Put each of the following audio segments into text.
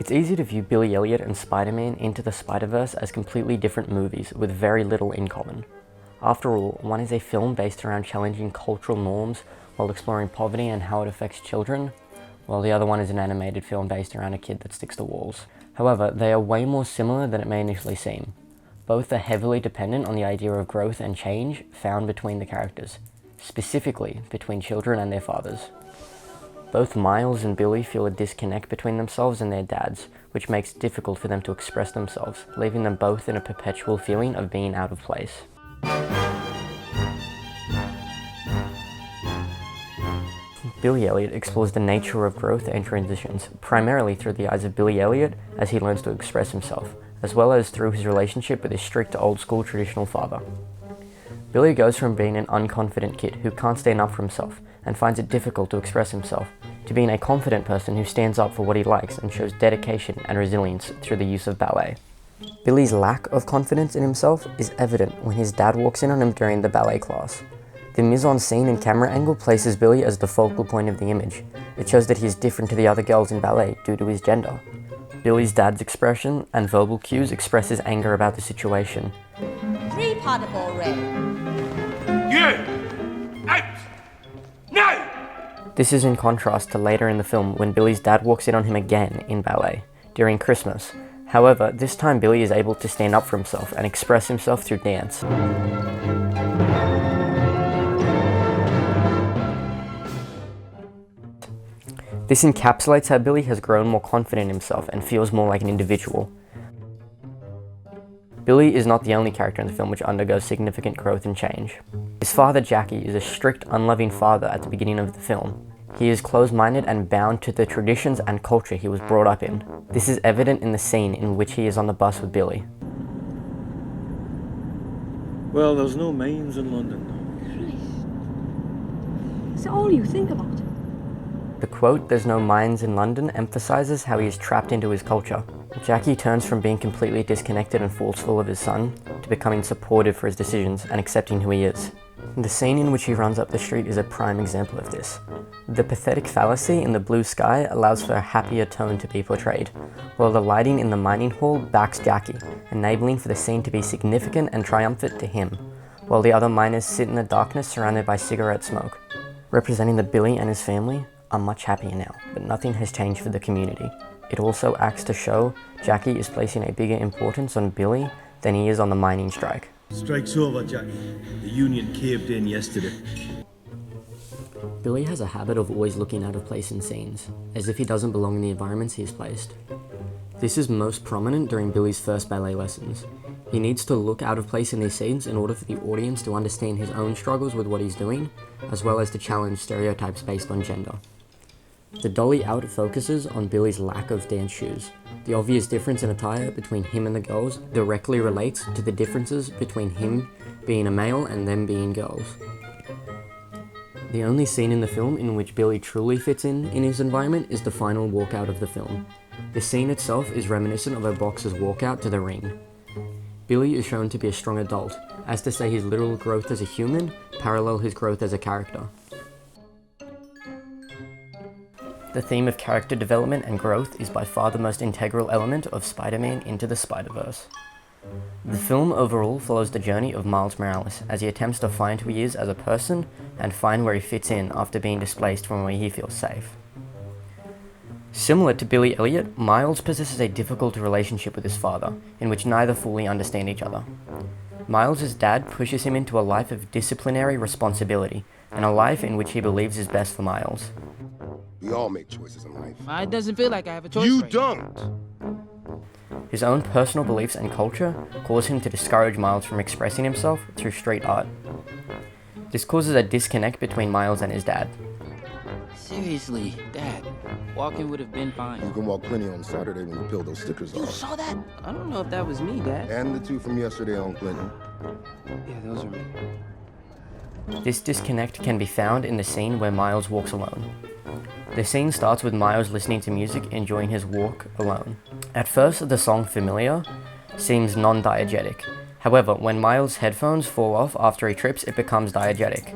It's easy to view Billy Elliot and Spider-Man Into the Spider-Verse as completely different movies with very little in common. After all, one is a film based around challenging cultural norms while exploring poverty and how it affects children, while the other one is an animated film based around a kid that sticks to walls. However, they are way more similar than it may initially seem. Both are heavily dependent on the idea of growth and change found between the characters, specifically between children and their fathers. Both Miles and Billy feel a disconnect between themselves and their dads, which makes it difficult for them to express themselves, leaving them both in a perpetual feeling of being out of place. Billy Elliot explores the nature of growth and transitions, primarily through the eyes of Billy Elliot as he learns to express himself, as well as through his relationship with his strict old-school traditional father. Billy goes from being an unconfident kid who can't stand up for himself and finds it difficult to express himself, to being a confident person who stands up for what he likes and shows dedication and resilience through the use of ballet. Billy's lack of confidence in himself is evident when his dad walks in on him during the ballet class. The mise-en-scene and camera angle places Billy as the focal point of the image. It shows that he is different to the other girls in ballet due to his gender. Billy's dad's expression and verbal cues express his anger about the situation. 3-part of ball red. You! Out! No! This is in contrast to later in the film when Billy's dad walks in on him again in ballet, during Christmas. However, this time Billy is able to stand up for himself and express himself through dance. This encapsulates how Billy has grown more confident in himself and feels more like an individual. Billy is not the only character in the film which undergoes significant growth and change. His father, Jackie, is a strict, unloving father at the beginning of the film. He is closed-minded and bound to the traditions and culture he was brought up in. This is evident in the scene in which he is on the bus with Billy. Well, there's no mines in London. Christ. Is that all you think about? The quote, "There's no mines in London," emphasizes how he is trapped into his culture. Jackie turns from being completely disconnected and forceful of his son to becoming supportive for his decisions and accepting who he is. The scene in which he runs up the street is a prime example of this. The pathetic fallacy in the blue sky allows for a happier tone to be portrayed, while the lighting in the mining hall backs Jackie, enabling for the scene to be significant and triumphant to him, while the other miners sit in the darkness surrounded by cigarette smoke, representing that Billy and his family are much happier now, but nothing has changed for the community. It also acts to show Jackie is placing a bigger importance on Billy than he is on the mining strike. Strike's over, Jackie. The union caved in yesterday. Billy has a habit of always looking out of place in scenes, as if he doesn't belong in the environments he is placed. This is most prominent during Billy's first ballet lessons. He needs to look out of place in these scenes in order for the audience to understand his own struggles with what he's doing, as well as to challenge stereotypes based on gender. The dolly out focuses on Billy's lack of dance shoes. The obvious difference in attire between him and the girls directly relates to the differences between him being a male and them being girls. The only scene in the film in which Billy truly fits in his environment is the final walkout of the film. The scene itself is reminiscent of a boxer's walkout to the ring. Billy is shown to be a strong adult, as to say his literal growth as a human parallel his growth as a character. The theme of character development and growth is by far the most integral element of Spider-Man Into the Spider-Verse. The film overall follows the journey of Miles Morales as he attempts to find who he is as a person and find where he fits in after being displaced from where he feels safe. Similar to Billy Elliot, Miles possesses a difficult relationship with his father, in which neither fully understand each other. Miles' dad pushes him into a life of disciplinary responsibility, and a life in which he believes is best for Miles. We all make choices in life. It doesn't feel like I have a choice. You right don't! His own personal beliefs and culture cause him to discourage Miles from expressing himself through street art. This causes a disconnect between Miles and his dad. Seriously, Dad, walking would have been fine. You can walk plenty on Saturday when you peel those stickers You off. saw that? I don't know if that was me, Dad. And the two from yesterday on Clinton. Yeah, those are me. This disconnect can be found in the scene where Miles walks alone. The scene starts with Miles listening to music, enjoying his walk alone. At first, the song Familiar seems non-diegetic. However, when Miles' headphones fall off after he trips, it becomes diegetic.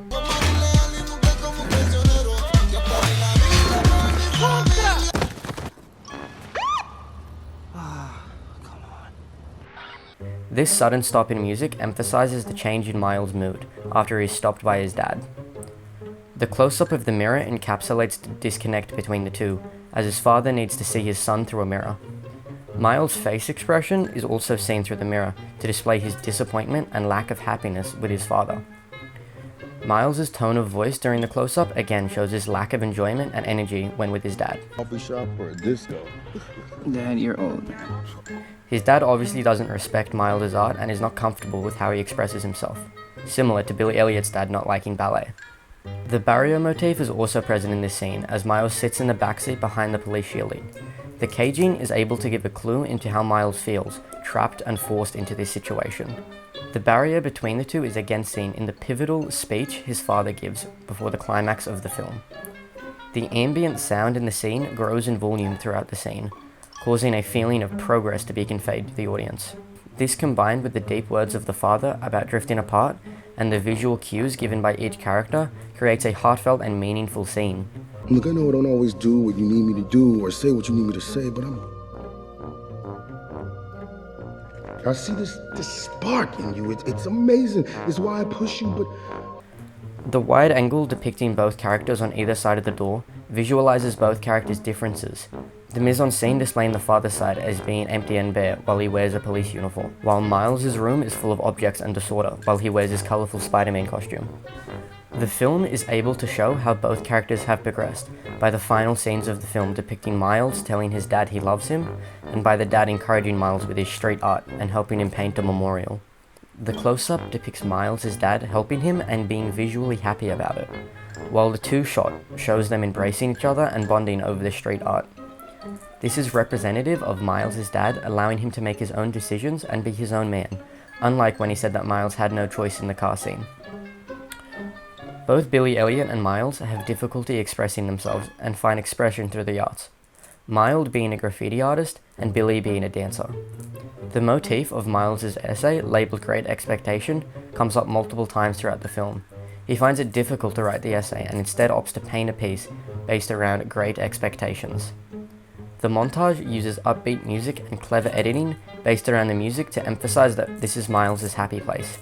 This sudden stop in music emphasizes the change in Miles' mood after he's stopped by his dad. The close-up of the mirror encapsulates the disconnect between the two, as his father needs to see his son through a mirror. Miles' face expression is also seen through the mirror to display his disappointment and lack of happiness with his father. Miles' tone of voice during the close-up again shows his lack of enjoyment and energy when with his dad. Coffee shop or a disco? Dad, you're old. His dad obviously doesn't respect Miles' art and is not comfortable with how he expresses himself, similar to Billy Elliot's dad not liking ballet. The barrier motif is also present in this scene as Miles sits in the backseat behind the police shielding. The caging is able to give a clue into how Miles feels, trapped and forced into this situation. The barrier between the two is again seen in the pivotal speech his father gives before the climax of the film. The ambient sound in the scene grows in volume throughout the scene, causing a feeling of progress to be conveyed to the audience. This, combined with the deep words of the father about drifting apart and the visual cues given by each character, creates a heartfelt and meaningful scene. Look, I know I don't always do what you need me to do or say what you need me to say, but I see this spark in you. It's amazing. It's why I push you, but... The wide angle depicting both characters on either side of the door visualizes both characters' differences. The mise-en-scene displaying the father's side as being empty and bare while he wears a police uniform, while Miles' room is full of objects and disorder while he wears his colorful Spider-Man costume. The film is able to show how both characters have progressed by the final scenes of the film depicting Miles telling his dad he loves him, and by the dad encouraging Miles with his street art and helping him paint a memorial. The close-up depicts Miles' dad helping him and being visually happy about it, while the two shot shows them embracing each other and bonding over the street art. This is representative of Miles' dad allowing him to make his own decisions and be his own man, unlike when he said that Miles had no choice in the car scene. Both Billy Elliot and Miles have difficulty expressing themselves and find expression through the arts, Miles being a graffiti artist and Billy being a dancer. The motif of Miles' essay, labeled Great Expectation, comes up multiple times throughout the film. He finds it difficult to write the essay and instead opts to paint a piece based around great expectations. The montage uses upbeat music and clever editing based around the music to emphasize that this is Miles' happy place.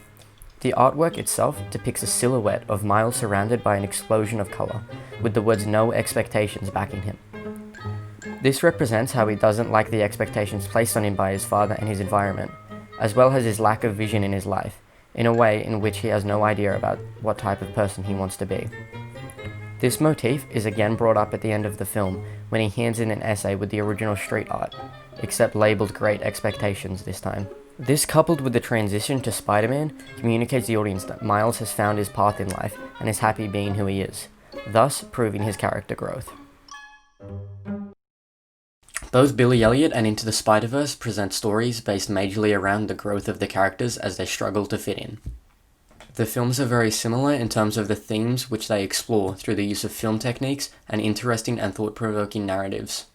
The artwork itself depicts a silhouette of Miles surrounded by an explosion of color, with the words "no expectations" backing him. This represents how he doesn't like the expectations placed on him by his father and his environment, as well as his lack of vision in his life, in a way in which he has no idea about what type of person he wants to be. This motif is again brought up at the end of the film when he hands in an essay with the original street art, except labeled Great Expectations this time. This, coupled with the transition to Spider-Man, communicates the audience that Miles has found his path in life and is happy being who he is, thus proving his character growth. Both Billy Elliot and Into the Spider-Verse present stories based majorly around the growth of the characters as they struggle to fit in. The films are very similar in terms of the themes which they explore through the use of film techniques and interesting and thought-provoking narratives.